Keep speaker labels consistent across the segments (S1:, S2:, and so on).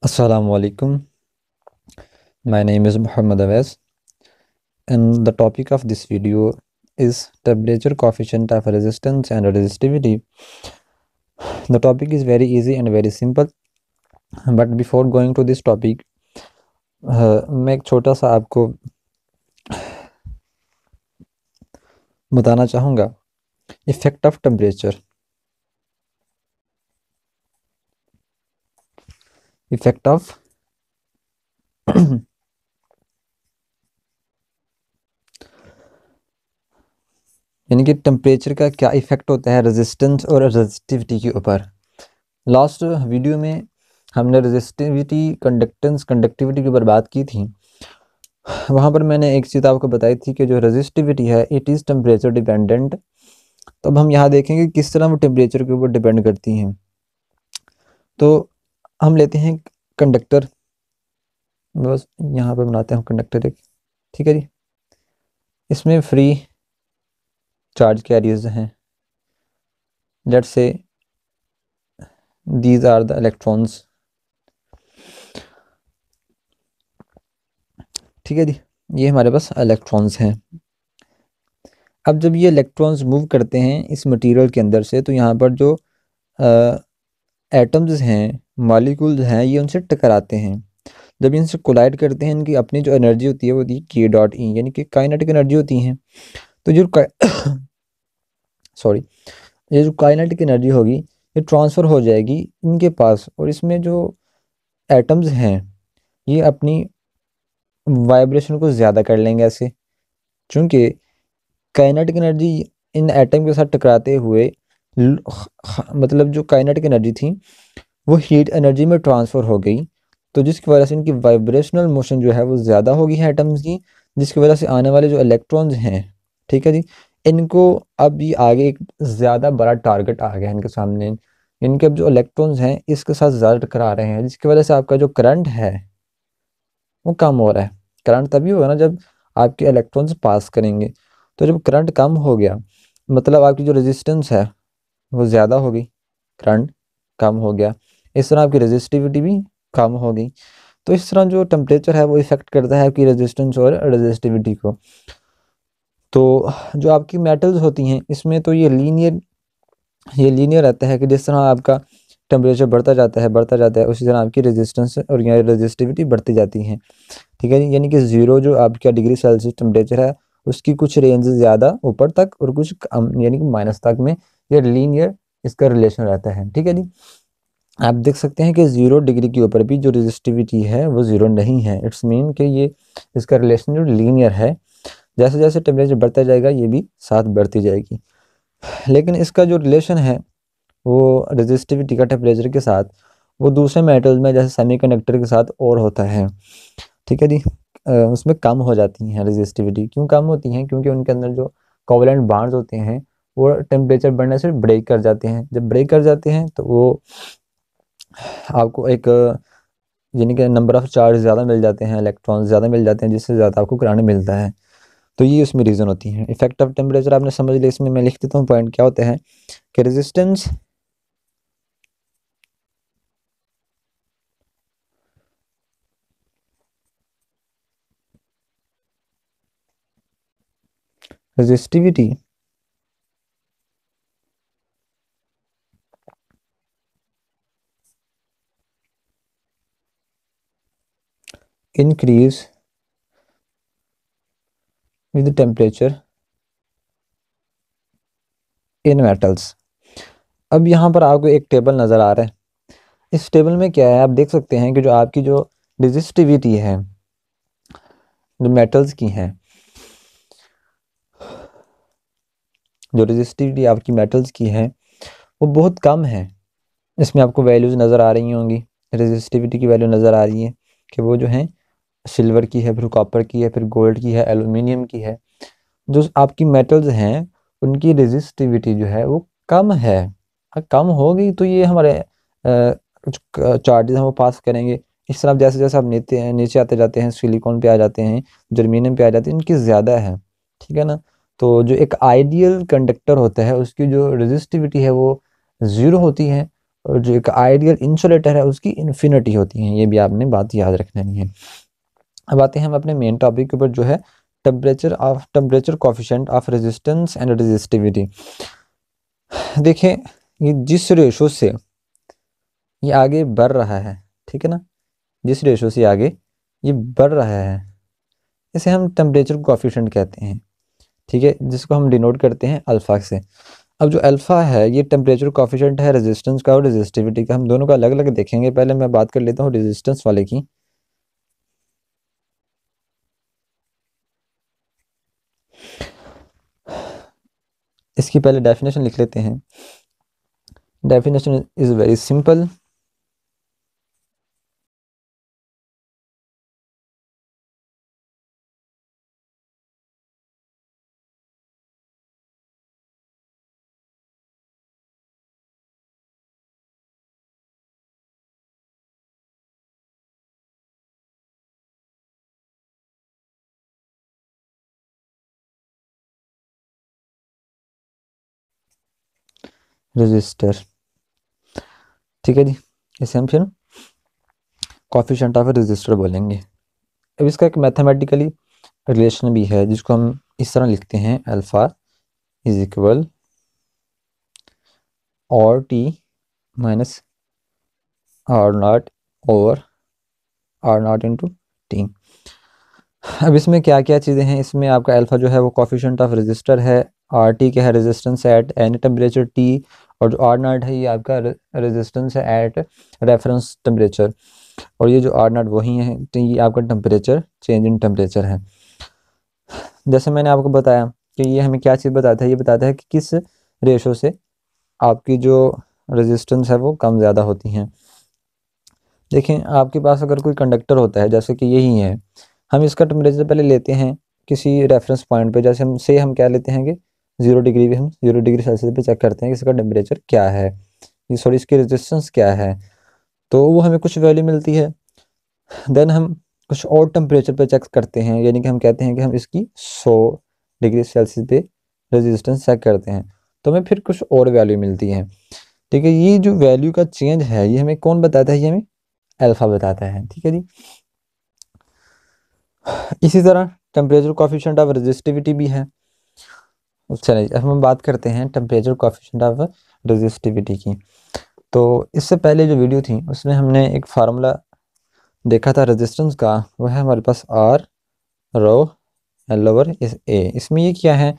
S1: Assalamu alaikum. My name is Muhammad Awais, and the topic of this video is temperature coefficient of resistance and resistivity. The topic is very easy and very simple, but before going to this topic, मैं एक छोटा सा आपको बताना चाहूँगा effect of temperature. Effect of यानी कि temperature का क्या इफ़ेक्ट होता है रेजिस्टेंस और रेजिस्टिविटी के ऊपर। लास्ट वीडियो में हमने रेजिस्टिविटी, कंडक्टेंस, कंडक्टिविटी के ऊपर बात की थी। वहाँ पर मैंने एक चीज़ आपको बताई थी कि जो रेजिस्टिविटी है इट इज़ टेम्परेचर डिपेंडेंट। तो अब हम यहाँ देखेंगे किस तरह वो टेम्परेचर के ऊपर डिपेंड करती हैं। तो हम लेते हैं कंडक्टर, बस यहाँ पर बनाते हैं कंडक्टर एक, ठीक है जी। इसमें फ्री चार्ज कैरियर्स हैं, let's say these are the electrons, ठीक है जी। ये हमारे पास इलेक्ट्रॉन्स हैं। अब जब ये इलेक्ट्रॉन्स मूव करते हैं इस मटेरियल के अंदर से, तो यहाँ पर जो एटम्स हैं, मॉलिक्यूल्स हैं, ये उनसे टकराते हैं। जब इनसे कोलाइड करते हैं, इनकी अपनी जो एनर्जी होती है वो होती है के डॉट ई, यानी कि काइनेटिक एनर्जी होती है। तो जो सॉरी ये जो काइनेटिक एनर्जी होगी ये ट्रांसफ़र हो जाएगी इनके पास, और इसमें जो एटम्स हैं ये अपनी वाइब्रेशन को ज़्यादा कर लेंगे ऐसे, क्योंकि काइनेटिक एनर्जी इन एटम के साथ टकराते हुए मतलब जो काइनेटिक एनर्जी थी वो हीट एनर्जी में ट्रांसफ़र हो गई। तो जिसकी वजह से इनकी वाइब्रेशनल मोशन जो है वो ज़्यादा होगी है एटम्स की, जिसकी वजह से आने वाले जो इलेक्ट्रॉन्स हैं, ठीक है जी, इनको अब ये आगे एक ज़्यादा बड़ा टारगेट आ गया है इनके सामने। इनके अब जो इलेक्ट्रॉन्स हैं इसके साथ ज़्यादा टकरा रहे हैं, जिसकी वजह से आपका जो करंट है वो कम हो रहा है। करंट तभी होगा ना जब आपके इलेक्ट्रॉन्स पास करेंगे। तो जब करंट कम हो गया मतलब आपकी जो रेजिस्टेंस है वो ज़्यादा हो गई, करंट कम हो गया, इस तरह आपकी रेजिस्टिविटी भी कम हो गई। तो इस तरह जो टेम्परेचर है वो इफ़ेक्ट करता है आपकी रेजिस्टेंस और रेजिस्टिविटी को। तो जो आपकी मेटल्स होती हैं इसमें तो ये लीनियर रहता है कि जिस तरह आपका टेम्परेचर बढ़ता जाता है उसी तरह आपकी रेजिस्टेंस और या रेजिस्टिविटी बढ़ती जाती है, ठीक है। यानी कि ज़ीरो जो आपका डिग्री सेल्सियस टेम्परेचर है उसकी कुछ रेंज ज़्यादा ऊपर तक और कुछ कम यानी कि माइनस तक में ये लीनियर इसका रिलेशन रहता है, ठीक है जी। आप देख सकते हैं कि 0 डिग्री के ऊपर भी जो रेजिस्टिविटी है वो 0 नहीं है। इट्स मीन कि ये इसका रिलेशन जो लीनियर है, जैसे जैसे टेम्परेचर बढ़ता जाएगा ये भी साथ बढ़ती जाएगी। लेकिन इसका जो रिलेशन है वो रेजिस्टिविटी का टेम्परेचर के साथ वो दूसरे मेटल्स में जैसे सेमीकंडक्टर के साथ और होता है, ठीक है जी। उसमें कम हो जाती हैं रेजिस्टिविटी। क्यों कम होती हैं? क्योंकि उनके अंदर जो कोवलेंट बॉन्ड्स होते हैं वो टेम्परेचर बढ़ने से ब्रेक कर जाते हैं। जब ब्रेक कर जाते हैं तो वो आपको एक यानी कि नंबर ऑफ़ चार्ज ज़्यादा मिल जाते हैं, इलेक्ट्रॉन ज़्यादा मिल जाते हैं, जिससे ज़्यादा आपको करंट मिलता है। तो ये उसमें रीज़न होती हैं। इफेक्ट ऑफ टेम्परेचर आपने समझ लिया। इसमें मैं लिख देता हूँ पॉइंट क्या होता है कि resistance resistivity increase with temperature in metals. अब यहाँ पर आपको एक टेबल नज़र आ रहा है। इस टेबल में क्या है आप देख सकते हैं कि जो आपकी जो रेजिस्टिविटी है जो मेटल्स की है, जो रेजिस्टिविटी आपकी मेटल्स की है वो बहुत कम है। इसमें आपको वैल्यूज़ नज़र आ रही होंगी, रेजिस्टिविटी की वैल्यू नज़र आ रही है कि वो जो है सिल्वर की है, फिर कॉपर की है, फिर गोल्ड की है, एल्यूमिनियम की है। जो आपकी मेटल्स हैं उनकी रेजिस्टिविटी जो है वो कम है। कम हो गई तो ये हमारे कुछ चार्जेस हैं वो पास करेंगे। इस तरह जैसे जैसे आप नीचे आते जाते हैं, सिलिकॉन पे आ जाते हैं, जर्मेनियम पे आ जाते हैं, इनकी ज़्यादा है, ठीक है ना। तो जो एक आइडियल कंडक्टर होता है उसकी जो रेजिस्टिविटी है वो 0 होती है, और जो एक आइडियल इंसुलेटर है उसकी इन्फिनिटी होती है। ये भी आपने बात याद रखनी है। अब आते हैं हम अपने मेन टॉपिक के ऊपर, जो है temperature coefficient of resistance and resistivity. देखें, ये जिस रेशो से ये आगे बढ़ रहा है, ठीक है ना, जिस रेशो से आगे ये बढ़ रहा है, इसे हम टेम्परेचर कोफिशिएंट कहते हैं, ठीक है, जिसको हम डिनोट करते हैं अल्फा से। अब जो अल्फा है ये टेम्परेचर कोफिशिएंट है रेजिस्टेंस का और रेजिस्टिविटी का। हम दोनों का अलग अलग देखेंगे। पहले मैं बात कर लेता हूँ रेजिस्टेंस वाले की। इसकी पहले डेफिनेशन लिख लेते हैं। Definition is very simple. Register, ठीक है जी, इसे हम फिर कोफिशिएंट ऑफ रजिस्टर बोलेंगे। अब इसका एक मैथमेटिकली रिलेशन भी है, जिसको हम इस तरह लिखते हैं, alpha is equal R T minus R naught over R naught into T. अब इसमें क्या क्या चीज़ें हैं, इसमें आपका अल्फा जो है वो कोफिशिएंट ऑफ रेजिस्टर है, आर टी क्या है, resistance at any temperature T, और जो आर नॉट है ये आपका रेजिस्टेंस है एट रेफरेंस टेम्परेचर, और ये जो आर नॉट वही है, तो ये आपका टेम्परेचर चेंज इन टेम्परेचर है। जैसे मैंने आपको बताया कि ये हमें क्या चीज़ बताता है, ये बताता है कि किस रेशो से आपकी जो रेजिस्टेंस है वो कम ज़्यादा होती हैं। देखें, आपके पास अगर कोई कंडक्टर होता है, जैसे कि यही है, हम इसका टेम्परेचर पहले लेते हैं किसी रेफरेंस पॉइंट पे, जैसे हम क्या लेते हैं कि 0 डिग्री पे, हम 0 डिग्री सेल्सियस पे चेक करते हैं कि इसका टेम्परेचर क्या है, ये सॉरी इसकी रेजिस्टेंस क्या है, तो वो हमें कुछ वैल्यू मिलती है। देन हम कुछ और टेम्परेचर पे चेक करते हैं, यानी कि हम कहते हैं कि हम इसकी 100 डिग्री सेल्सियस पे रेजिस्टेंस चेक करते हैं, तो हमें फिर कुछ और वैल्यू मिलती है। ठीक है, ये जो वैल्यू का चेंज है ये हमें कौन बताता है, ये हमें अल्फा बताता है। ठीक है जी। इसी तरह टेम्परेचर कोफिशिएंट ऑफ रेजिस्टिविटी भी है। चलिए अब हम बात करते हैं टेम्परेचर कोफिशिएंट ऑफ रेजिस्टिविटी की। तो इससे पहले जो वीडियो थी उसमें हमने एक फार्मूला देखा था रेजिस्टेंस का, वो है हमारे पास आर रो एल ओवर इस ए। इसमें ये क्या है,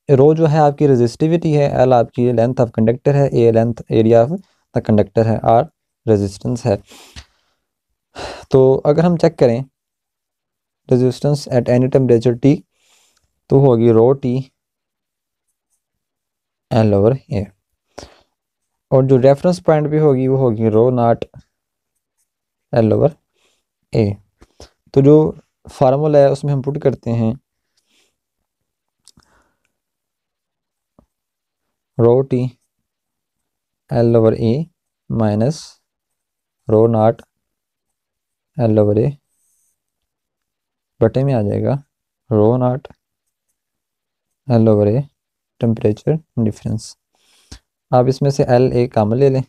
S1: रो जो है आपकी रेजिस्टिविटी है, एल आपकी लेंथ ऑफ कंडक्टर है, a length area of the conductor है, आर रेजिस्टेंस है। तो अगर हम चेक करें resistance at any temperature T, तो होगी rho T L over A, और जो रेफरेंस पॉइंट पे होगी वो होगी rho naught L over A. तो जो फार्मूला है उसमें हम पुट करते हैं rho T L over A minus rho naught L over A बटे में आ जाएगा rho naught L over a temperature difference. आप इसमें से एल ए कॉमन ले लें,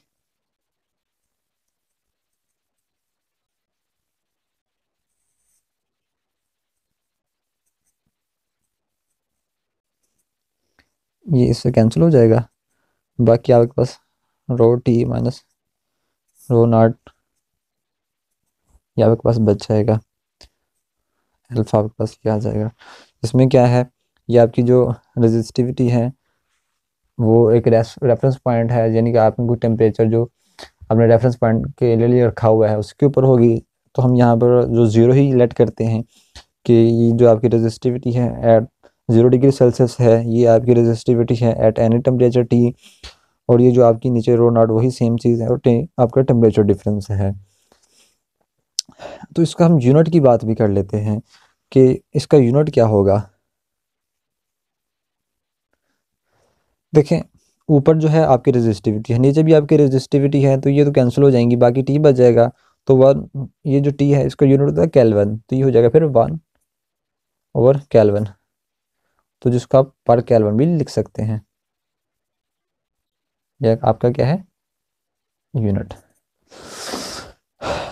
S1: ये इससे कैंसिल हो जाएगा, बाकी आपके पास rho T minus rho naught ये आपके पास बच जाएगा, अल्फा आपके पास क्या आ जाएगा। इसमें क्या है, ये आपकी जो रेजिस्टिविटी है वो एक रेफरेंस पॉइंट है, यानी कि आपने कोई टेम्परेचर जो अपने रेफरेंस पॉइंट के लिए रखा हुआ है उसके ऊपर होगी, तो हम यहाँ पर जो ज़ीरो ही लेट करते हैं कि ये जो आपकी रेजिस्टिविटी है एट 0 डिग्री सेल्सियस है, ये आपकी रेजिस्टिविटी है एट एनी टेम्परेचर टी, और ये जो आपकी नीचे रो नॉट वही सेम चीज़ है, और आपका टेम्परेचर डिफरेंस है। तो इसका हम यूनिट की बात भी कर लेते हैं कि इसका यूनिट क्या होगा। देखें, ऊपर जो है आपकी रेजिस्टिविटी है, नीचे भी आपकी रेजिस्टिविटी है, तो ये तो कैंसिल हो जाएंगी, बाकी टी बच जाएगा। तो वन, ये जो टी है इसका यूनिट होता है केल्विन, तो ये हो जाएगा फिर 1/केल्विन, तो जिसको आप पर केल्विन भी लिख सकते हैं। यह आपका क्या है, यूनिट।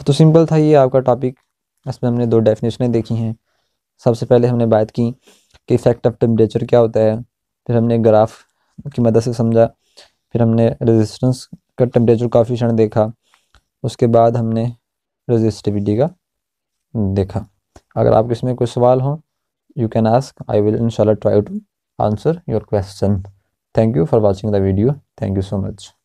S1: तो सिंपल था ये आपका टॉपिक। इसमें हमने दो डेफिनेशनें देखी हैं। सबसे पहले हमने बात की कि इफेक्ट ऑफ टेम्परेचर क्या होता है, फिर हमने ग्राफ की मदद से समझा, फिर हमने रेजिस्टेंस का टेम्परेचर कोएफिशिएंट देखा, उसके बाद हमने रेजिस्टिविटी का देखा। अगर आपको इसमें कोई सवाल हो, you can ask. I will inshallah try to answer your question. Thank you for watching the video. Thank you so much.